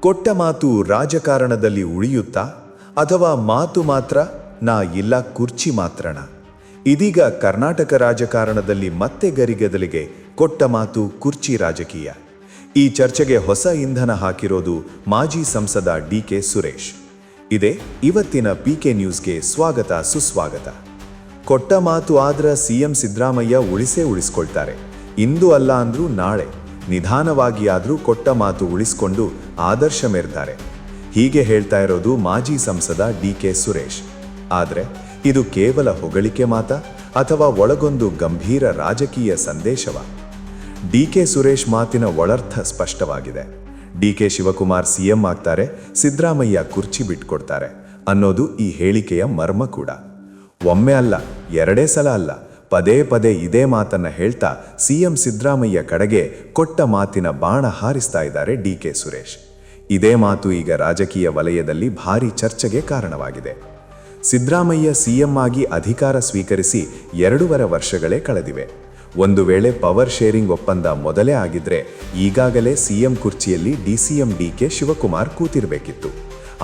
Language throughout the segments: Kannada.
ಕೊಟ್ಟ ಮಾತು ರಾಜಕಾರಣದಲ್ಲಿ ಉಳಿಯುತ್ತಾ ಅಥವಾ ಮಾತು ಮಾತ್ರ ನಾ ಇಲ್ಲ ಕುರ್ಚಿ ಮಾತ್ರಣ? ಇದೀಗ ಕರ್ನಾಟಕ ರಾಜಕಾರಣದಲ್ಲಿ ಮತ್ತೆ ಗರಿಗೆದಲಿಗೆ ಕೊಟ್ಟ ಮಾತು ಕುರ್ಚಿ ರಾಜಕೀಯ. ಈ ಚರ್ಚೆಗೆ ಹೊಸ ಇಂಧನ ಹಾಕಿರೋದು ಮಾಜಿ ಸಂಸದ ಡಿ.ಕೆ. ಸುರೇಶ್. ಇದೇ ಇವತ್ತಿನ ಪಿಕೆ ನ್ಯೂಸ್ಗೆ ಸ್ವಾಗತ ಸುಸ್ವಾಗತ. ಕೊಟ್ಟ ಮಾತು ಆದ್ರ ಸಿಎಂ ಸಿದ್ದರಾಮಯ್ಯ ಉಳಿಸ್ಕೊಳ್ತಾರೆ. ಇಂದು ಅಲ್ಲ ಅಂದ್ರೂ ನಾಳೆ ನಿಧಾನವಾಗಿ ಆದರೂ ಕೊಟ್ಟ ಮಾತು ಉಳಿಸ್ಕೊಂಡು ಆದರ್ಶ ಮೆರೆದ್ದಾರೆ. ಹೀಗೆ ಹೇಳ್ತಾ ಇರೋದು ಮಾಜಿ ಸಂಸದ ಡಿ.ಕೆ. ಸುರೇಶ್. ಆದರೆ ಇದು ಕೇವಲ ಹೊಗಳಿಕೆ ಮಾತಾ ಅಥವಾ ಒಳಗೊಂದು ಗಂಭೀರ ರಾಜಕೀಯ ಸಂದೇಶವ? ಡಿ.ಕೆ. ಸುರೇಶ್ ಮಾತಿನ ಒಳರ್ಥ ಸ್ಪಷ್ಟವಾಗಿದೆ. ಡಿ.ಕೆ. ಶಿವಕುಮಾರ್ ಸಿಎಂ ಆಗ್ತಾರೆ, ಸಿದ್ದರಾಮಯ್ಯ ಕುರ್ಚಿ ಬಿಟ್ಕೊಡ್ತಾರೆ ಅನ್ನೋದು ಈ ಹೇಳಿಕೆಯ ಮರ್ಮ ಕೂಡ. ಒಮ್ಮೆ ಅಲ್ಲ, ಎರಡೇ ಸಲ ಅಲ್ಲ, ಪದೇ ಪದೇ ಇದೇ ಮಾತನ್ನ ಹೇಳ್ತಾ ಸಿಎಂ ಸಿದ್ದರಾಮಯ್ಯ ಕಡೆಗೆ ಕೊಟ್ಟ ಮಾತಿನ ಬಾಣ ಹಾರಿಸ್ತಾ ಇದ್ದಾರೆ ಡಿ.ಕೆ. ಸುರೇಶ್. ಇದೇ ಮಾತು ಈಗ ರಾಜಕೀಯ ವಲಯದಲ್ಲಿ ಭಾರೀ ಚರ್ಚೆಗೆ ಕಾರಣವಾಗಿದೆ. ಸಿದ್ದರಾಮಯ್ಯ ಸಿಎಂ ಆಗಿ ಅಧಿಕಾರ ಸ್ವೀಕರಿಸಿ 2.5 ವರ್ಷಗಳೇ ಕಳೆದಿವೆ. ಒಂದು ವೇಳೆ ಪವರ್ ಶೇರಿಂಗ್ ಒಪ್ಪಂದ ಮೊದಲೇ ಆಗಿದ್ರೆ ಈಗಾಗಲೇ ಸಿಎಂ ಕುರ್ಚಿಯಲ್ಲಿ ಡಿಸಿಎಂ ಡಿ.ಕೆ. ಶಿವಕುಮಾರ್ ಕೂತಿರಬೇಕಿತ್ತು.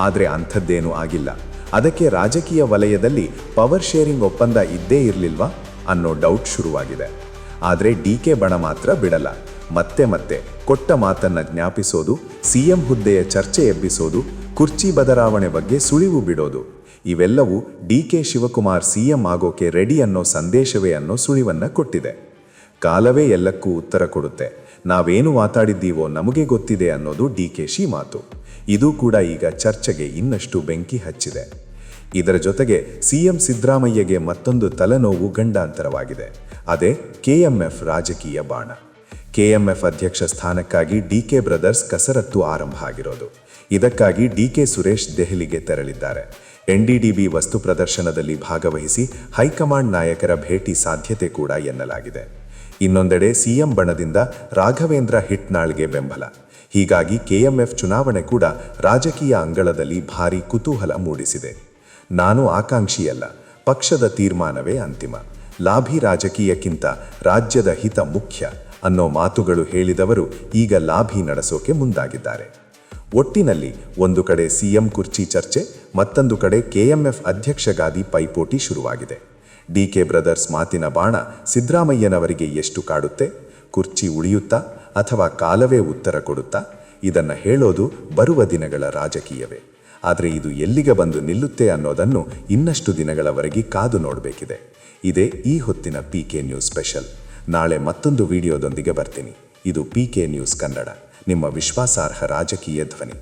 ಆದರೆ ಅಂಥದ್ದೇನೂ ಆಗಿಲ್ಲ. ಅದಕ್ಕೆ ರಾಜಕೀಯ ವಲಯದಲ್ಲಿ ಪವರ್ ಶೇರಿಂಗ್ ಒಪ್ಪಂದ ಇದ್ದೇ ಇರಲಿಲ್ವಾ ಅನ್ನೋ ಡೌಟ್ ಶುರುವಾಗಿದೆ. ಆದರೆ ಡಿ.ಕೆ. ಬಣ ಮಾತ್ರ ಬಿಡಲ್ಲ. ಮತ್ತೆ ಕೊಟ್ಟ ಮಾತನ್ನ ಜ್ಞಾಪಿಸೋದು, ಸಿಎಂ ಹುದ್ದೆಯ ಚರ್ಚೆ ಎಬ್ಬಿಸೋದು, ಕುರ್ಚಿ ಬದಲಾವಣೆ ಬಗ್ಗೆ ಸುಳಿವು ಬಿಡೋದು, ಇವೆಲ್ಲವೂ ಡಿ.ಕೆ. ಶಿವಕುಮಾರ್ ಸಿಎಂ ಆಗೋಕೆ ರೆಡಿ ಅನ್ನೋ ಸಂದೇಶವೇ ಅನ್ನೋ ಸುಳಿವನ್ನ ಕೊಟ್ಟಿದೆ. ಕಾಲವೇ ಎಲ್ಲಕ್ಕೂ ಉತ್ತರ ಕೊಡುತ್ತೆ, ನಾವೇನು ಮಾತಾಡಿದ್ದೀವೋ ನಮಗೆ ಗೊತ್ತಿದೆ ಅನ್ನೋದು ಡಿ.ಕೆ.ಶಿ ಮಾತು. ಇದು ಕೂಡ ಈಗ ಚರ್ಚೆಗೆ ಇನ್ನಷ್ಟು ಬೆಂಕಿ ಹಚ್ಚಿದೆ. ಇದರ ಜೊತೆಗೆ ಸಿಎಂ ಸಿದ್ದರಾಮಯ್ಯಗೆ ಮತ್ತೊಂದು ತಲೆನೋವು ಗಂಡಾಂತರವಾಗಿದೆ. ಅದೇ ಕೆಎಂಎಫ್ ರಾಜಕೀಯ ಬಾಣ. ಕೆಎಂಎಫ್ ಅಧ್ಯಕ್ಷ ಸ್ಥಾನಕ್ಕಾಗಿ ಡಿ.ಕೆ. ಬ್ರದರ್ಸ್ ಕಸರತ್ತು ಆರಂಭ ಆಗಿರೋದು. ಇದಕ್ಕಾಗಿ ಡಿ.ಕೆ. ಸುರೇಶ್ ದೆಹಲಿಗೆ ತೆರಳಿದ್ದಾರೆ. ಎನ್ಡಿಡಿಬಿ ವಸ್ತು ಪ್ರದರ್ಶನದಲ್ಲಿ ಭಾಗವಹಿಸಿ ಹೈಕಮಾಂಡ್ ನಾಯಕರ ಭೇಟಿ ಸಾಧ್ಯತೆ ಕೂಡ ಎನ್ನಲಾಗಿದೆ. ಇನ್ನೊಂದೆಡೆ ಸಿಎಂ ಬಣದಿಂದ ರಾಘವೇಂದ್ರ ಹಿಟ್ನಾಳ್ಗೆ ಬೆಂಬಲ. ಹೀಗಾಗಿ ಕೆಎಂಎಫ್ ಚುನಾವಣೆ ಕೂಡ ರಾಜಕೀಯ ಅಂಗಳದಲ್ಲಿ ಭಾರೀ ಕುತೂಹಲ ಮೂಡಿಸಿದೆ. ನಾನು ಆಕಾಂಕ್ಷಿಯಲ್ಲ, ಪಕ್ಷದ ತೀರ್ಮಾನವೇ ಅಂತಿಮ, ಲಾಭಿ ರಾಜಕೀಯಕ್ಕಿಂತ ರಾಜ್ಯದ ಹಿತ ಮುಖ್ಯ ಅನ್ನೋ ಮಾತುಗಳು ಹೇಳಿದವರು ಈಗ ಲಾಭಿ ನಡೆಸೋಕೆ ಮುಂದಾಗಿದ್ದಾರೆ. ಒಟ್ಟಿನಲ್ಲಿ ಒಂದು ಕಡೆ ಸಿಎಂ ಕುರ್ಚಿ ಚರ್ಚೆ, ಮತ್ತೊಂದು ಕಡೆ ಕೆಎಂಎಫ್ ಅಧ್ಯಕ್ಷಗಾದಿ ಪೈಪೋಟಿ ಶುರುವಾಗಿದೆ. ಡಿ.ಕೆ. ಬ್ರದರ್ಸ್ ಮಾತಿನ ಬಾಣ ಸಿದ್ದರಾಮಯ್ಯನವರಿಗೆ ಎಷ್ಟು ಕಾಡುತ್ತೆ? ಕುರ್ಚಿ ಉಳಿಯುತ್ತಾ ಅಥವಾ ಕಾಲವೇ ಉತ್ತರ ಕೊಡುತ್ತಾ? ಇದನ್ನು ಹೇಳೋದು ಬರುವ ದಿನಗಳ ರಾಜಕೀಯವೇ. ಆದರೆ ಇದು ಎಲ್ಲಿಗೆ ಬಂದು ನಿಲ್ಲುತ್ತೆ ಅನ್ನೋದನ್ನು ಇನ್ನಷ್ಟು ದಿನಗಳವರೆಗೆ ಕಾದು ನೋಡಬೇಕಿದೆ. ಇದೇ ಈ ಹೊತ್ತಿನ ಪಿಕೆ ನ್ಯೂಸ್ ಸ್ಪೆಷಲ್. ನಾಳೆ ಮತ್ತೊಂದು ವಿಡಿಯೋದೊಂದಿಗೆ ಬರ್ತೀನಿ. ಇದು ಪಿಕೆ ನ್ಯೂಸ್ ಕನ್ನಡ, ನಿಮ್ಮ ವಿಶ್ವಾಸಾರ್ಹ ರಾಜಕೀಯ ಧ್ವನಿ.